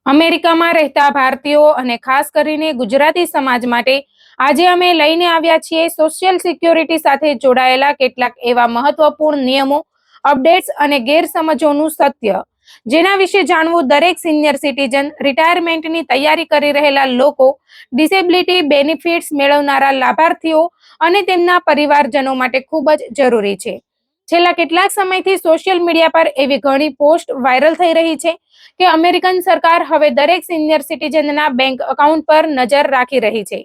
અમેરિકામાં રહેતા ભારતીયો અને ખાસ કરીને ગુજરાતી સમાજ માટે આજે અમે લઈને આવ્યા છીએ સોશિયલ સિક્યોરિટી સાથે જોડાયેલા કેટલાક એવા મહત્વપૂર્ણ નિયમો, અપડેટ્સ અને ગેરસમજોનું સત્ય, જેના વિશે જાણવું દરેક સિનિયર સિટીઝન, રિટાયરમેન્ટની તૈયારી કરી રહેલા લોકો, ડિસેબિલિટી બેનિફિટ્સ મેળવનારા લાભાર્થીઓ અને તેમના પરિવારજનો માટે ખૂબ જ જરૂરી છે. છેલ્લા કેટલાક સમયથી સોશિયલ મીડિયા પર એવી ઘણી પોસ્ટ વાયરલ થઈ રહી છે કે અમેરિકન સરકાર હવે દરેક સિનિયર સિટીઝનના બેંક એકાઉન્ટ પર નજર રાખી રહી છે.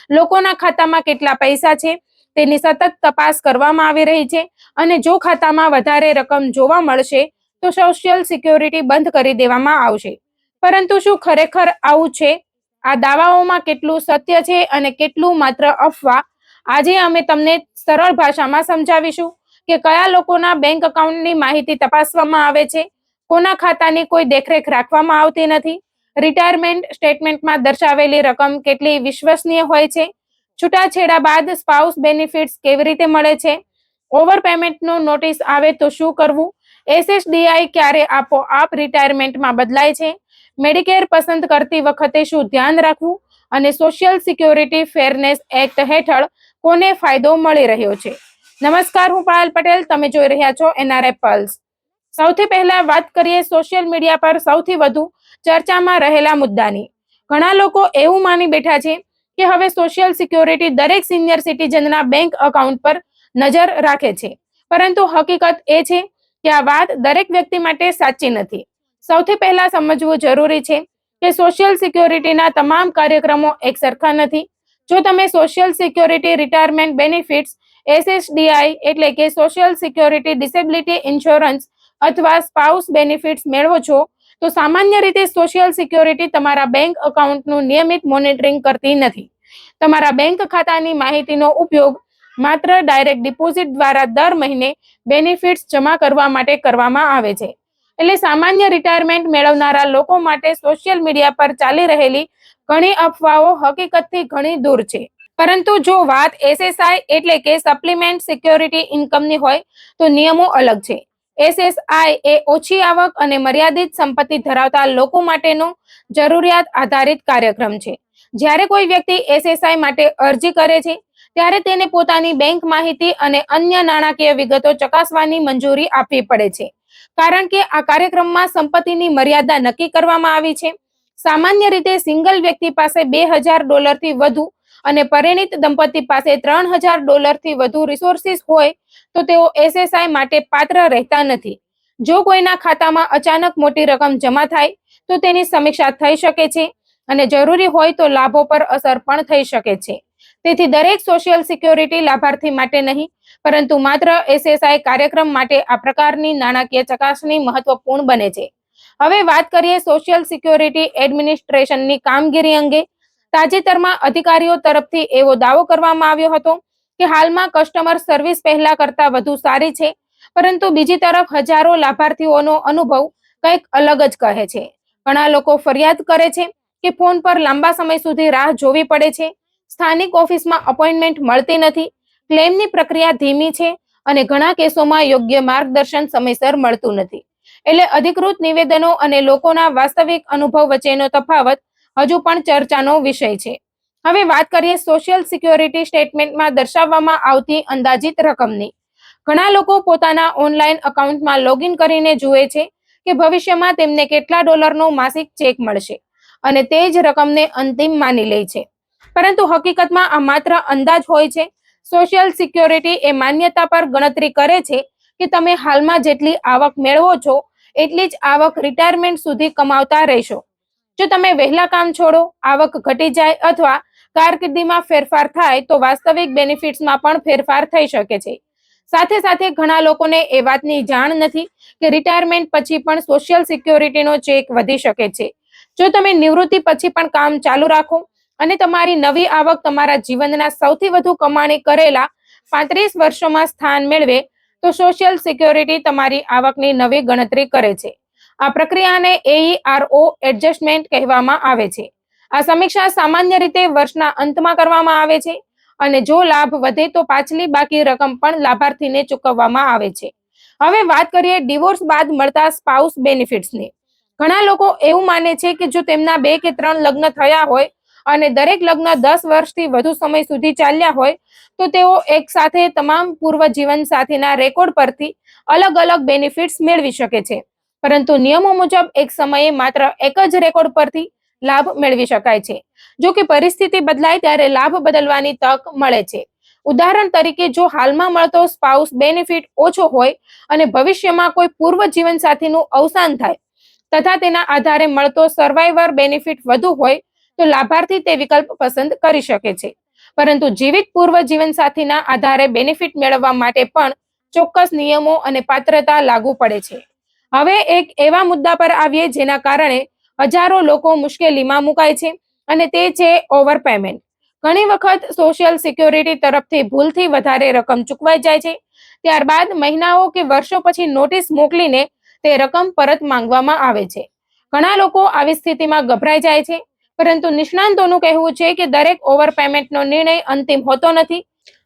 લોકોના ખાતામાં કેટલા પૈસા છે તેની સતત તપાસ કરવામાં આવી રહી છે અને જો ખાતામાં વધારે રકમ જોવા મળશે તો સોશિયલ સિક્યોરિટી બંધ કરી દેવામાં આવશે. પરંતુ શું ખરેખર આવું છે? આ દાવાઓમાં કેટલું સત્ય છે અને કેટલું માત્ર અફવા? આજે અમે તમને સરળ ભાષામાં સમજાવીશું કે કયા લોકોના બેંક એકાઉન્ટની માહિતી તપાસવામાં આવે છે, કોના ખાતાની કોઈ દેખરેખ રાખવામાં આવતી નથી, રિટાયરમેન્ટ સ્ટેટમેન્ટમાં દર્શાવેલી રકમ કેટલી વિશ્વસનીય હોય છે, છૂટાછેડા બાદ સ્પાઉસ બેનિફિટ્સ કેવી રીતે મળે છે, ઓવરપેમેન્ટનો નોટિસ આવે તો શું કરવું, એસએસડીઆઈ ક્યારે આપોઆપ રિટાયરમેન્ટમાં બદલાય છે, મેડિકેર પસંદ કરતી વખતે શું ધ્યાન રાખવું અને સોશિયલ સિક્યોરિટી ફેરનેસ એક્ટ હેઠળ કોને ફાયદો મળી રહ્યો છે. નમસ્કાર, હું પાયલ પટેલ. તમે જોઈ રહ્યા છો એનઆરઆઈ પલ્સ. સૌથી પહેલા વાત કરીએ સોશિયલ મીડિયા પર સૌથી વધુ ચર્ચામાં રહેલા મુદ્દાની. ઘણા લોકો એવું માની બેઠા છે કે હવે સોશિયલ સિક્યોરિટી દરેક સિનિયર સિટીઝનના બેંક એકાઉન્ટ પર નજર રાખે છે, પરંતુ હકીકત એ છે કે આ વાત દરેક વ્યક્તિ માટે સાચી નથી. સૌથી પહેલા સમજવું જરૂરી છે કે સોશિયલ સિક્યોરિટીના તમામ કાર્યક્રમો એક સરખા નથી. જો તમે સોશિયલ સિક્યોરિટી રિટાયરમેન્ટ બેનિફિટ્સ, એસએસડીઆઈ એટલે કે સોશિયલ સિક્યોરિટી ડિસેબિલિટી ઇન્સ્યોરન્સ અથવા સ્પાઉસ બેનિફિટ્સ મેળવો છો તો સામાન્ય રીતે સોશિયલ સિક્યોરિટી તમારા બેંક એકાઉન્ટનું નિયમિત મોનિટરિંગ કરતી નથી. તમારા બેંક ખાતાની માહિતીનો ઉપયોગ માત્ર ડાયરેક્ટ ડિપોઝિટ દ્વારા દર મહિને બેનિફિટ્સ જમા કરવા માટે કરવામાં આવે છે. એટલે સામાન્ય રિટાયરમેન્ટ મેળવનારા લોકો માટે સોશિયલ મીડિયા પર ચાલી રહેલી ઘણી અફવાઓ હકીકતથી ઘણી દૂર છે. પરંતુ જો વાત એસએસઆઈ એટલે કે સપ્લિમેન્ટ સિક્યોરિટી ઇન્કમની હોય તો નિયમો અલગ છે. એસએસઆઈ એ ઓછી આવક અને મર્યાદિત સંપત્તિ ધરાવતા લોકો માટેનો જરૂરિયાત આધારિત કાર્યક્રમ છે. જ્યારે કોઈ વ્યક્તિ એસએસઆઈ માટે અરજી કરે છે ત્યારે તેને પોતાની બેંક માહિતી અને અન્ય નાણાકીય વિગતો ચકાસવાની મંજૂરી આપવી પડે છે, કારણ કે આ કાર્યક્રમમાં સંપત્તિની મર્યાદા નક્કી કરવામાં આવી છે. સામાન્ય રીતે સિંગલ વ્યક્તિ પાસે $2,000 થી વધુ અને પરિણીત દંપતી પાસે $3,000 થી વધુ રિસોર્સિસ હોય તો તેઓ એસએસઆઈ માટે પાત્ર રહેતા નથી. જો કોઈના ખાતામાં અચાનક મોટી રકમ જમા થાય તો તેની સમીક્ષા થઈ શકે છે અને જરૂરી હોય તો લાભો પર અસર પણ થઈ શકે છે. તેથી દરેક સોશિયલ સિક્યોરિટી લાભાર્થી માટે નહીં, પરંતુ માત્ર એસએસઆઈ કાર્યક્રમ માટે આ પ્રકારની નાણાકીય ચકાસણી મહત્વપૂર્ણ બને છે. હવે વાત કરીએ સોશિયલ સિક્યોરિટી એડમિનિસ્ટ્રેશનની કામગીરી અંગે. તાજેતરમાં અધિકારીઓ તરફથી એવો દાવો કરવામાં આવ્યો હતો કે હાલમાં કસ્ટમર સર્વિસ પહેલા કરતા વધુ સારી છે, પરંતુ બીજી તરફ હજારો લાભાર્થીઓનો અનુભવ કંઈક અલગ જ કહે છે. ઘણા લોકો ફરિયાદ કરે છે કે ફોન પર લાંબા સમય સુધી રાહ જોવી પડે છે, સ્થાનિક ઓફિસમાં અપોઇન્ટમેન્ટ મળતી નથી, ક્લેમની પ્રક્રિયા ધીમી છે અને ઘણા કેસોમાં યોગ્ય માર્ગદર્શન સમયસર મળતું નથી. એટલે અધિકૃત નિવેદનો અને લોકોના વાસ્તવિક અનુભવ વચ્ચેનો તફાવત હજુ પણ ચર્ચાનો વિષય છે. હવે વાત કરીએ સોશિયલ સિક્યોરિટી સ્ટેટમેન્ટમાં દર્શાવવામાં આવતી અંદાજિત રકમની. ઘણા લોકો પોતાના ઓનલાઈન એકાઉન્ટમાં લોગિન કરીને જુએ છે કે ભવિષ્યમાં તેમને કેટલા ડોલરનો માસિક ચેક મળશે અને તે જ રકમને અંતિમ માની લે છે. પરંતુ હકીકતમાં આ માત્ર અંદાજ હોય છે. સોશિયલ સિક્યોરિટી એ માન્યતા પર ગણતરી કરે છે કે તમે હાલમાં જેટલી આવક મેળવો છો એટલી જ આવક રિટાયરમેન્ટ સુધી કમાવતા રહેશો. જો તમે વહેલા કામ છોડો, આવક ઘટી જાય અથવા કારકિર્દીમાં ફેરફાર થાય તો વાસ્તવિક બેનિફિટ્સમાં પણ ફેરફાર થઈ શકે છે. સાથે સાથે ઘણા લોકોને એ વાતની જાણ નથી કે રિટાયરમેન્ટ પછી પણ સોશિયલ સિક્યોરિટીનો ચેક વધી શકે છે. જો તમે નિવૃત્તિ પછી પણ કામ ચાલુ રાખો અને તમારી નવી આવક તમારા જીવનના સૌથી વધુ કમાણી કરેલા 35 વર્ષોમાં સ્થાન મેળવે તો સોશિયલ સિક્યોરિટી તમારી આવકની નવી ગણતરી કરે છે. આ પ્રક્રિયાને એઈઆરઓ એડજસ્ટમેન્ટ કહેવામાં આવે છે. આ સમીક્ષા સામાન્ય રીતે વર્ષના અંતમાં કરવામાં આવે છે અને જો લાભ વધે તો પાછલી બાકી રકમ પણ લાભાર્થીને ચૂકવવામાં આવે છે. હવે વાત કરીએ ડિવોર્સ બાદ મળતા સ્પાઉસ બેનિફિટ્સની. ઘણા લોકો એવું માને છે કે જો તેમના 2 કે 3 લગ્ન થયા હોય અને દરેક લગ્ન 10 વર્ષથી વધુ સમય સુધી ચાલ્યા હોય તો તેઓ એક સાથે તમામ પૂર્વ જીવન સાથીના રેકોર્ડ પરથી અલગ અલગ બેનિફિટ્સ મેળવી શકે છે, પરંતુ નિયમો મુજબ એક સમયે માત્ર એક જ રેકોર્ડ પરથી લાભ મેળવી શકાય છે. જો કે પરિસ્થિતિ બદલાય ત્યારે લાભ બદલવાની તક મળે છે. ઉદાહરણ તરીકે, જો હાલમાં મળતો સ્પાઉસ બેનિફિટ ઓછો હોય અને ભવિષ્યમાં કોઈ પૂર્વ જીવનસાથીનું અવસાન થાય તથા તેના આધારે મળતો સર્વાઈવર બેનિફિટ વધુ હોય તો લાભાર્થી તે વિકલ્પ પસંદ કરી શકે છે. પરંતુ જીવિત પૂર્વ જીવનસાથીના આધારે બેનિફિટ મેળવવા માટે પણ ચોક્કસ નિયમો અને પાત્રતા લાગુ પડે છે. હવે એક એવા મુદ્દા પર આવીએ જેના કારણે હજારો લોકો મુશ્કેલીમાં મુકાય છે, અને તે છે ઓવરપેમેન્ટ. ઘણી વખત સોશિયલ સિક્યોરિટી તરફથી ભૂલથી વધારે રકમ ચૂકવાઈ જાય છે. ત્યારબાદ મહિનાઓ કે વર્ષો પછી નોટિસ મોકલીને તે રકમ પરત માંગવામાં આવે છે. ઘણા લોકો આવી સ્થિતિમાં ગભરાઈ જાય છે, પરંતુ નિષ્ણાંતોનું કહેવું છે કે દરેક ઓવરપેમેન્ટનો નિર્ણય અંતિમ હોતો નથી.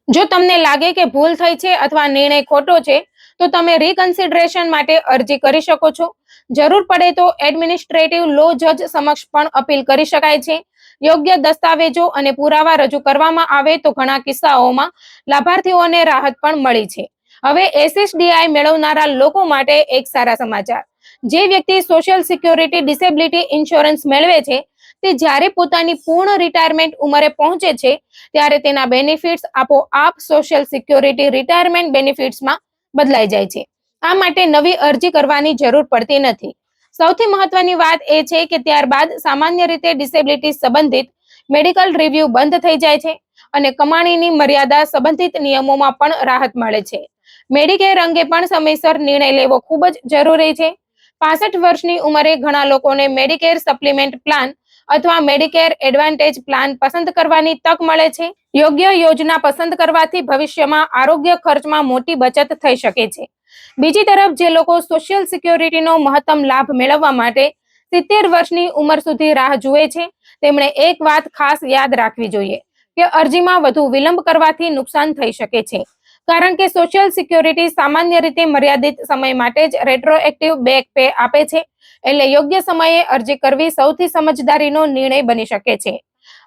જો તમને લાગે કે ભૂલ થઈ છે અથવા નિર્ણય ખોટો છે તો તમે રીકન્સિડરેશન માટે અરજી કરી શકો છો. જરૂર પડે તો એડમિનિસ્ટ્રેટિવ લો જજ સમક્ષ પણ અપીલ કરી શકાય છે. યોગ્ય દસ્તાવેજો અને પુરાવા રજૂ કરવામાં આવે તો ઘણા કિસ્સાઓમાં લાભાર્થીઓને રાહત પણ મળી છે. હવે એસએસડીઆઈ મેળવનારા લોકો માટે એક સારા સમાચાર. જે વ્યક્તિ સોશિયલ સિક્યોરિટી ડિસેબિલિટી ઇન્સ્યોરન્સ મેળવે છે તે જ્યારે પોતાની પૂર્ણ રિટાયરમેન્ટ ઉંમરે પહોંચે છે ત્યારે તેના બેનિફિટ્સ આપોઆપ સોશિયલ સિક્યોરિટી રિટાયરમેન્ટ બેનિફિટ્સમાં બદલાઈ જાય છે. આ માટે નવી અરજી કરવાની જરૂર પડતી નથી. સૌથી મહત્વની વાત એ છે કે ત્યારબાદ સામાન્ય રીતે ડિસેબિલિટી સંબંધિત મેડિકલ રિવ્યુ બંધ થઈ જાય છે અને કમાણીની મર્યાદા સંબંધિત નિયમોમાં પણ રાહત મળે છે. મેડિકેર અંગે પણ સમયસર નિર્ણય લેવો ખૂબ જ જરૂરી છે. 65 વર્ષની ઉંમરે ઘણા લોકોને મેડિકેર સપ્લિમેન્ટ પ્લાન અથવા મેડિકેર એડવાન્ટેજ પ્લાન પસંદ કરવાની તક મળે છે. યોગ્ય યોજના પસંદ કરવાથી ભવિષ્યમાં આરોગ્ય ખર્ચમાં મોટી બચત થઈ શકે છે. બીજી તરફ જે લોકો સોશિયલ સિક્યોરિટીનો મહત્તમ લાભ મેળવવા માટે 70 વર્ષની ઉંમર સુધી રાહ જુએ છે તેમણે એક વાત ખાસ યાદ રાખવી જોઈએ કે અરજીમાં વધુ વિલંબ કરવાથી નુકસાન થઈ શકે છે, કારણ કે સોશિયલ સિક્યોરિટી સામાન્ય રીતે મર્યાદિત સમય માટે જ રેટ્રોએક્ટિવ બેક પે આપે છે. એટલે યોગ્ય સમયે અરજી કરવી સૌથી સમજદારીનો નિર્ણય બની શકે છે.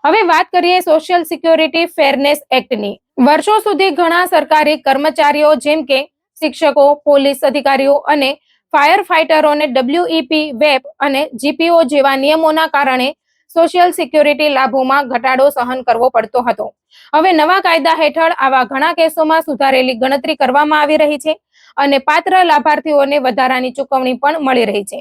હવે વાત કરીએ સોશિયલ સિક્યોરિટી ફેરનેસ એક્ટની. વર્ષો સુધી ઘણા સરકારી કર્મચારીઓ જેમ કે શિક્ષકો, પોલીસ અધિકારીઓ અને ફાયર ફાઇટરોને WEP, વેપ અને GPO જેવા નિયમોના કારણે સોશિયલ સિક્યોરિટી લાભોમાં ઘટાડો સહન કરવો પડતો હતો. હવે નવા કાયદા હેઠળ આવા ઘણા કેસોમાં સુધારેલી ગણતરી કરવામાં આવી રહી છે અને પાત્ર લાભાર્થીઓને વધારાની ચૂકવણી પણ મળી રહી છે.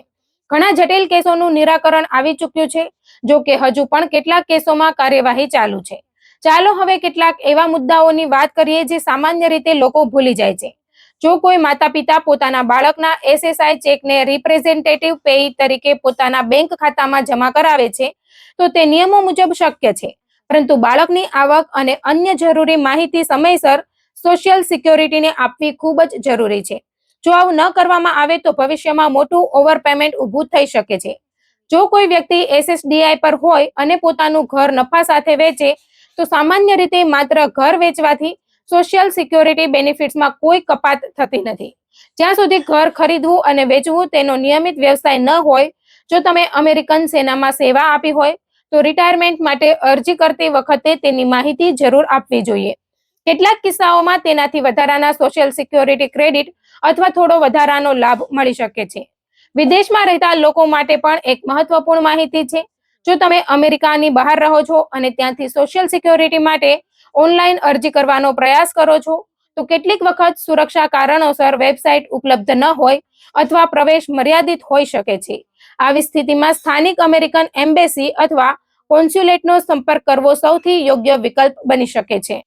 ઘણા જટિલ કેસોનું નિરાકરણ આવી ચૂક્યું છે, જો કે હજુ પણ કેટલાક કેસોમાં કાર્યવાહી ચાલુ છે. ચાલો હવે કેટલાક એવા મુદ્દાઓની વાત કરીએ જે સામાન્ય રીતે લોકો ભૂલી જાય છે. જો કોઈ માતા પિતા પોતાના બાળકના SSI ચેકને રિપ્રેઝેન્ટેટિવ પેયી તરીકે પોતાના બેંક ખાતામાં જમા કરાવે છે તો તે નિયમો મુજબ શક્ય છે, પરંતુ બાળકની આવક અને અન્ય જરૂરી માહિતી સમયસર સોશિયલ સિક્યોરિટીને આપવી ખૂબ જ જરૂરી છે. જો આવું ન કરવામાં આવે તો ભવિષ્યમાં મોટું ઓવરપેમેન્ટ ઊભું થઈ શકે છે. જો કોઈ વ્યક્તિ SSDI પર હોય અને પોતાનું ઘર નફા સાથે વેચે તો સામાન્ય રીતે માત્ર ઘર વેચવાથી સોશિયલ સિક્યોરિટી બેનિફિટ્સમાં કોઈ કપાત થતી નથી. જ્યાં સુધી ઘર ખરીદવું અને વેચવું તેનો નિયમિત વ્યવસાય ન હોય. જો તમે અમેરિકન સેનામાં સેવા આપી હોય તો રિટાયરમેન્ટ માટે અરજી કરતી વખતે તેની માહિતી જરૂર આપવી જોઈએ. કેટલાક કિસ્સાઓમાં તેનાથી વધારાના સોશિયલ સિક્યોરિટી ક્રેડિટ અથવા થોડો વધારાનો લાભ મળી શકે છે. વિદેશમાં રહેતા લોકો માટે પણ એક મહત્વપૂર્ણ માહિતી છે. જો તમે અમેરિકાની બહાર રહો છો અને ત્યાંથી સોશિયલ સિક્યોરિટી માટે ઓનલાઈન અરજી કરવાનો પ્રયાસ કરો છો તો કેટલીક વખત સુરક્ષા કારણોસર વેબસાઇટ ઉપલબ્ધ ન હોય અથવા પ્રવેશ મર્યાદિત હોઈ શકે છે. આવી સ્થિતિમાં સ્થાનિક અમેરિકન એમ્બેસી અથવા કોન્સ્યુલેટનો સંપર્ક કરવો સૌથી યોગ્ય વિકલ્પ બની શકે છે.